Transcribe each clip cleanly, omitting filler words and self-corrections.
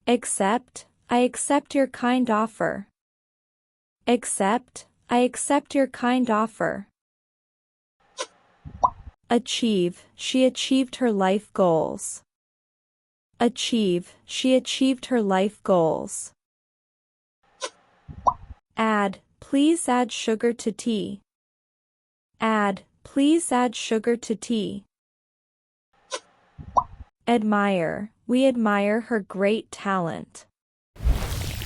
Accept, I accept your kind offer. Accept, I accept your kind offer. Achieve, she achieved her life goals. Achieve, she achieved her life goals. Add, please add sugar to tea. Add, please add sugar to tea. Admire, we admire her great talent.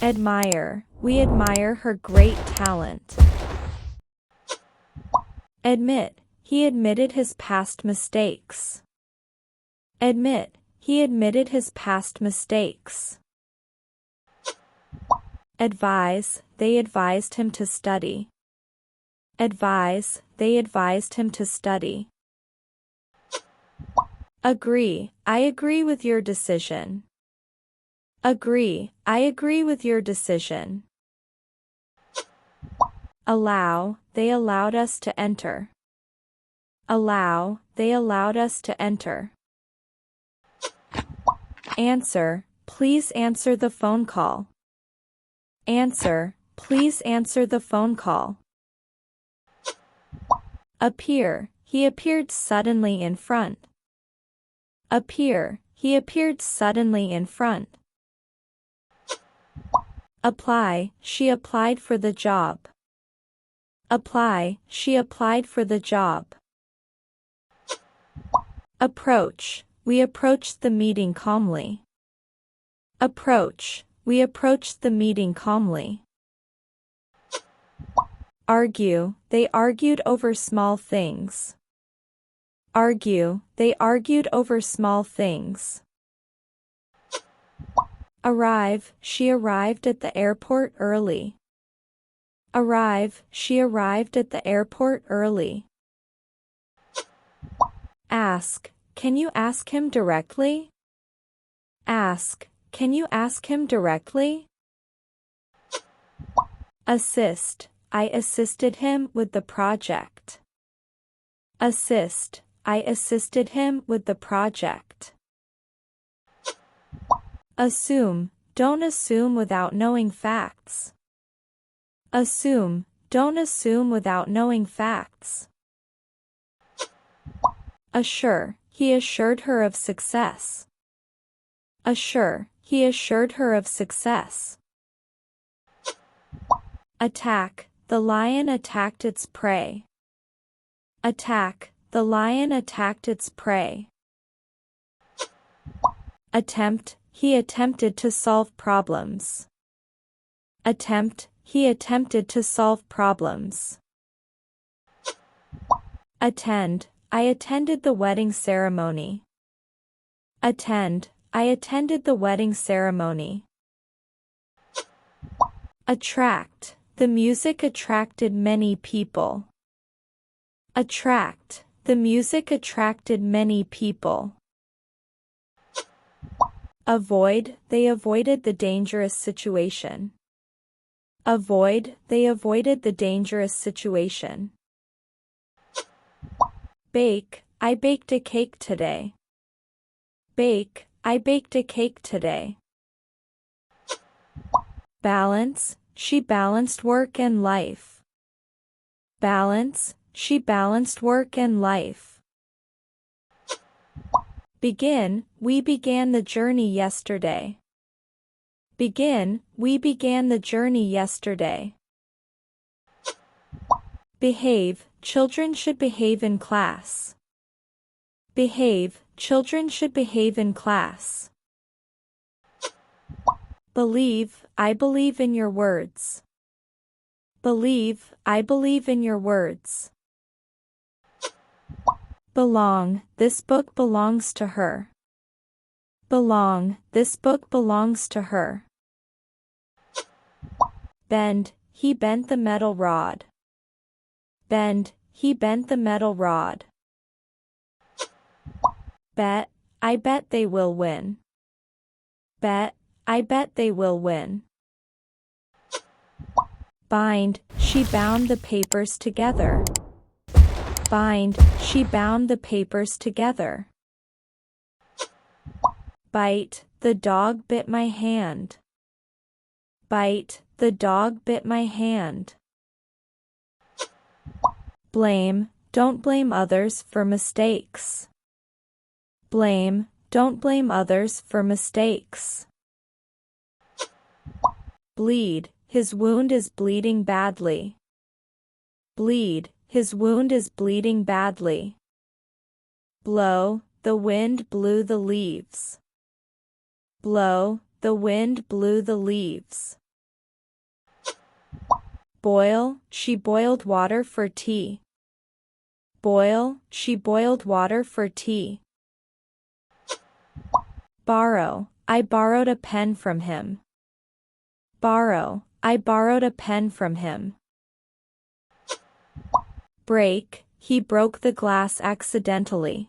Admire, we admire her great talent. Admit, he admitted his past mistakes. Admit, he admitted his past mistakes. Advise, they advised him to study. Advise, they advised him to study. Agree, I agree with your decision. Agree, I agree with your decision. Allow, they allowed us to enter. Allow, they allowed us to enter. Answer, please answer the phone call. Answer, please answer the phone call. Appear, he appeared suddenly in front. Appear, he appeared suddenly in front. Apply, she applied for the job. Apply, she applied for the job. Approach, we approached the meeting calmly. Approach, we approached the meeting calmly. Argue, they argued over small things. Argue, they argued over small things. Arrive, she arrived at the airport early. Arrive, she arrived at the airport early. Ask, can you ask him directly? Ask, can you ask him directly? Assist, I assisted him with the project. Assist, I assisted him with the project. Assume, don't assume without knowing facts. Assume, don't assume without knowing facts. Assure, he assured her of success. Assure, he assured her of success. Attack, the lion attacked its prey. Attack, the lion attacked its prey. Attempt, he attempted to solve problems. Attempt, he attempted to solve problems. Attend, I attended the wedding ceremony. Attend, I attended the wedding ceremony. Attract, the music attracted many people. Attract, the music attracted many people. Avoid, they avoided the dangerous situation. Avoid, they avoided the dangerous situation. Bake, I baked a cake today. Bake, I baked a cake today. Balance, she balanced work and life. Balance, she balanced work and life. Begin, we began the journey yesterday. Begin, we began the journey yesterday. Behave, children should behave in class. Behave, children should behave in class. Believe, I believe in your words. Believe, I believe in your words. Belong, this book belongs to her. Belong, this book belongs to her. Bend, he bent the metal rod. Bend, he bent the metal rod. Bet, I bet they will win. Bet, I bet they will win. Bind, she bound the papers together. Bind, she bound the papers together. Bite, the dog bit my hand. Bite, the dog bit my hand. Blame, don't blame others for mistakes. Blame, don't blame others for mistakes. Bleed, his wound is bleeding badly. Bleed, his wound is bleeding badly. Blow, the wind blew the leaves. Blow, the wind blew the leaves. Boil, she boiled water for tea. Boil, she boiled water for tea. Borrow, I borrowed a pen from him. Borrow, I borrowed a pen from him. Break, he broke the glass accidentally.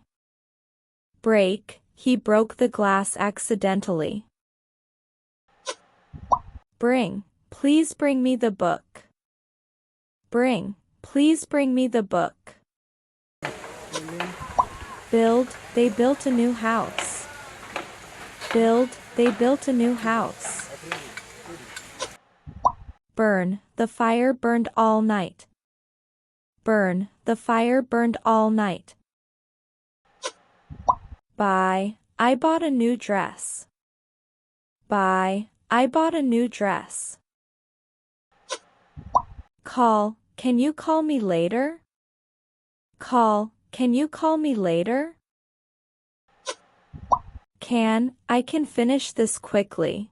Break, he broke the glass accidentally. Bring, please bring me the book. Bring, please bring me the book. Build, they built a new house. Build, they built a new house. Burn, the fire burned all night. Burn, the fire burned all night. Buy, I bought a new dress. Buy, I bought a new dress. Call, can you call me later? Call, can you call me later? I can finish this quickly.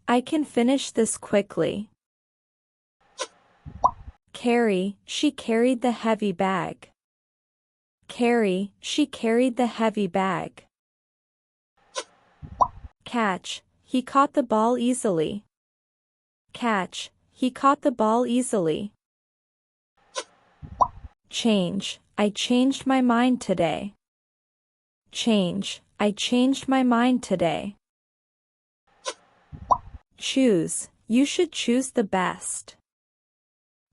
I can finish this quickly. Carry, she carried the heavy bag. Carry, she carried the heavy bag. Catch, he caught the ball easily. Catch, he caught the ball easily. Change, I changed my mind today. Change, I changed my mind today. Choose, you should choose the best.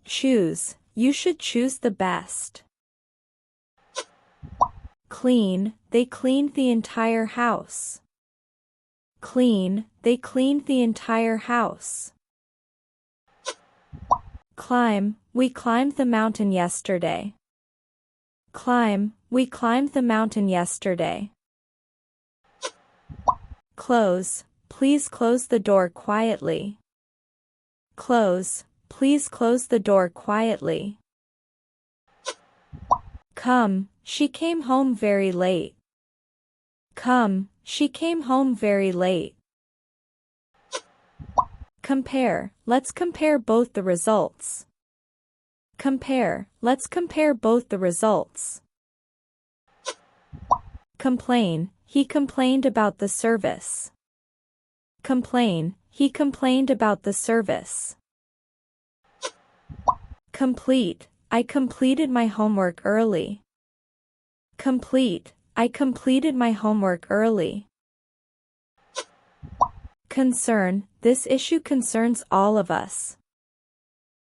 Choose, you should choose the best. Clean, they cleaned the entire house. Clean, they cleaned the entire house. Climb, we climbed the mountain yesterday. Climb, we climbed the mountain yesterday. Close, please close the door quietly. Close, please close the door quietly. Come, she came home very late. Come, she came home very late. Compare, let's compare both the results. Compare, let's compare both the results. Complain, he complained about the service. Complain, he complained about the service. Complete, I completed my homework early. Complete, I completed my homework early. Concern, this issue concerns all of us.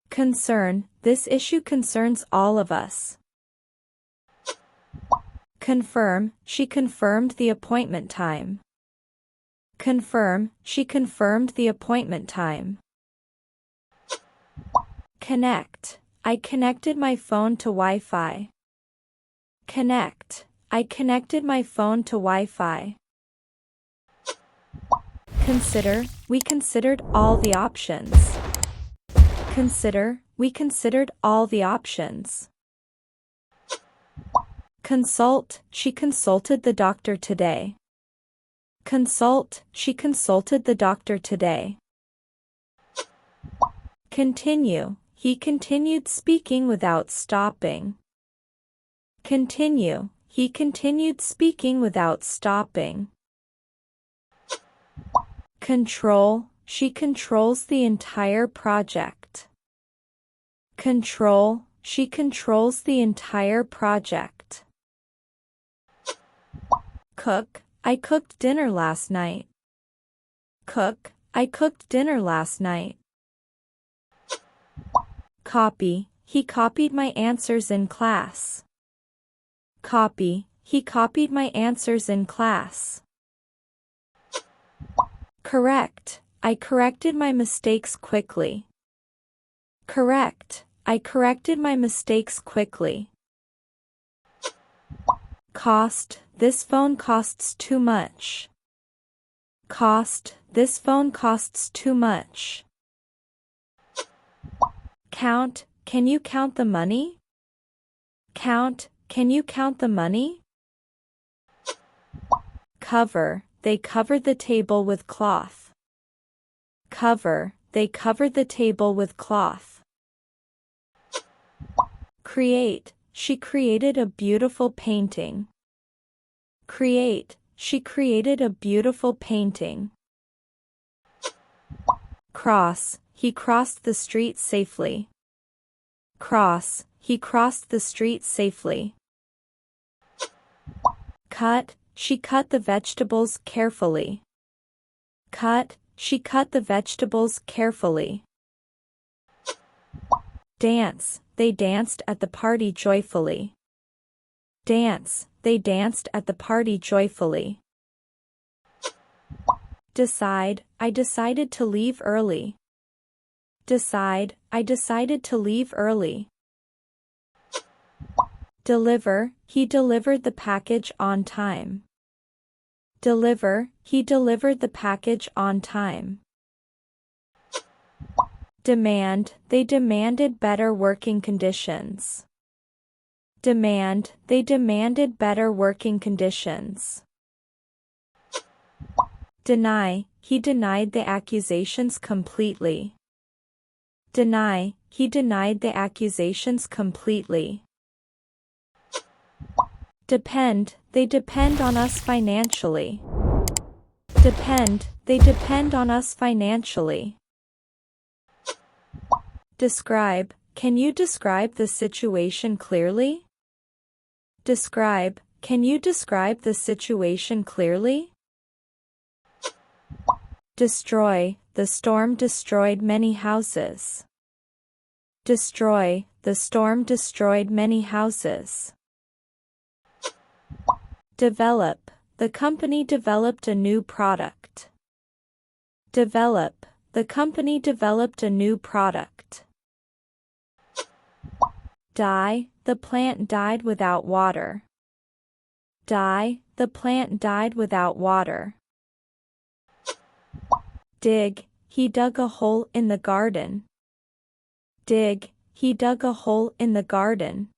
Concern, this issue concerns all of us. Confirm, she confirmed the appointment time. Confirm, she confirmed the appointment time. Connect, I connected my phone to Wi-Fi. Connect, I connected my phone to Wi-Fi. Consider, we considered all the options. Consider, we considered all the options. Consult, she consulted the doctor today. Consult, she consulted the doctor today. Continue, he continued speaking without stopping. Continue, he continued speaking without stopping. Control, she controls the entire project. Control, she controls the entire project. Cook, I cooked dinner last night. Cook, I cooked dinner last night. Copy, he copied my answers in class. Copy, he copied my answers in class. Correct. I corrected my mistakes quickly. Correct. I corrected my mistakes quickly. Cost. This phone costs too much. Cost. This phone costs too much. Count. Can you count the money? Count. Can you count the money? Cover. They covered the table with cloth. Cover. They covered the table with cloth. Create. She created a beautiful painting. Create. She created a beautiful painting. Cross. He crossed the street safely. Cross. He crossed the street safely. Cut. She cut the vegetables carefully. Cut. She cut the vegetables carefully. Dance. They danced at the party joyfully. Dance. They danced at the party joyfully. Decide. I decided to leave early. Decide. I decided to leave early. Deliver. He delivered the package on time. Deliver. He delivered the package on time. Demand. They demanded better working conditions. Demand. They demanded better working conditions. Deny. He denied the accusations completely. Deny. He denied the accusations completely. Depend. They depend on us financially. Depend. They depend on us financially. Describe. Can you describe the situation clearly? Describe. Can you describe the situation clearly? Destroy. The storm destroyed many houses. Destroy. The storm destroyed many houses. Develop. The company developed a new product. Develop. The company developed a new product. Die. The plant died without water. Die. The plant died without water. Dig. He dug a hole in the garden. Dig. He dug a hole in the garden.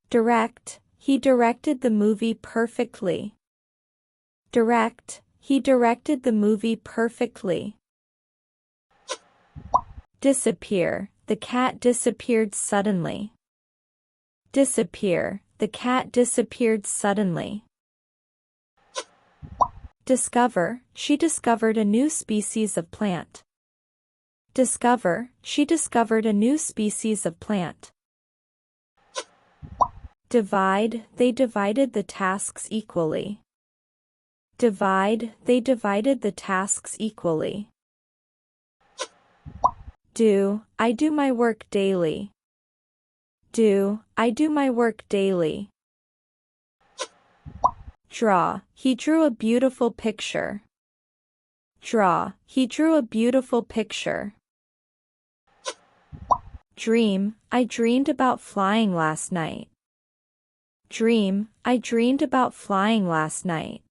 Direct. He directed the movie perfectly. Direct. He directed the movie perfectly. Disappear. The cat disappeared suddenly. Disappear. The cat disappeared suddenly. Discover. She discovered a new species of plant. Discover. She discovered a new species of plant. Divide. They divided the tasks equally. Divide. They divided the tasks equally. Do. I do my work daily. Do. I do my work daily. Draw. He drew a beautiful picture. Draw. He drew a beautiful picture. Dream. I dreamed about flying last night. Dream. I dreamed about flying last night.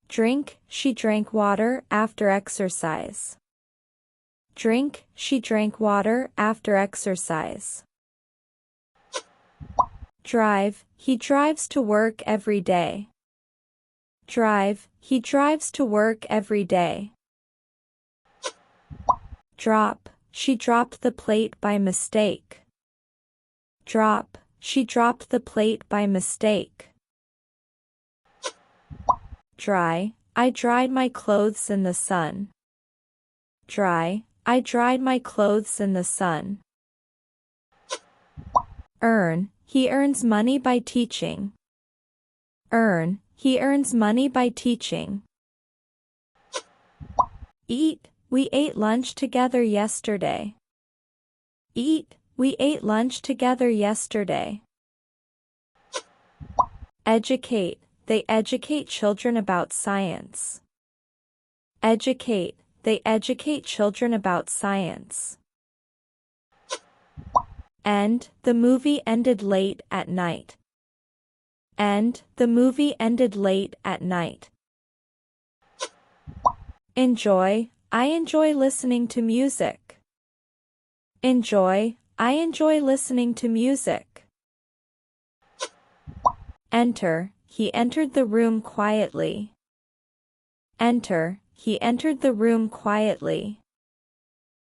Drink. She drank water after exercise. Drink. She drank water after exercise. Drive. He drives to work every day. Drive. He drives to work every day. Drop. She dropped the plate by mistake. Drop. She dropped the plate by mistake. Dry. I dried my clothes in the sun. Dry. I dried my clothes in the sun. Earn. He earns money by teaching. Earn. He earns money by teaching. Eat. We ate lunch together yesterday. Eat. We ate lunch together yesterday. Educate. they educate children about science. Educate, they educate children about science. And the movie ended late at night. And the movie ended late at night. Enjoy, I enjoy listening to music. Enjoy, I enjoy listening to music. Enter, he entered the room quietly. Enter, he entered the room quietly.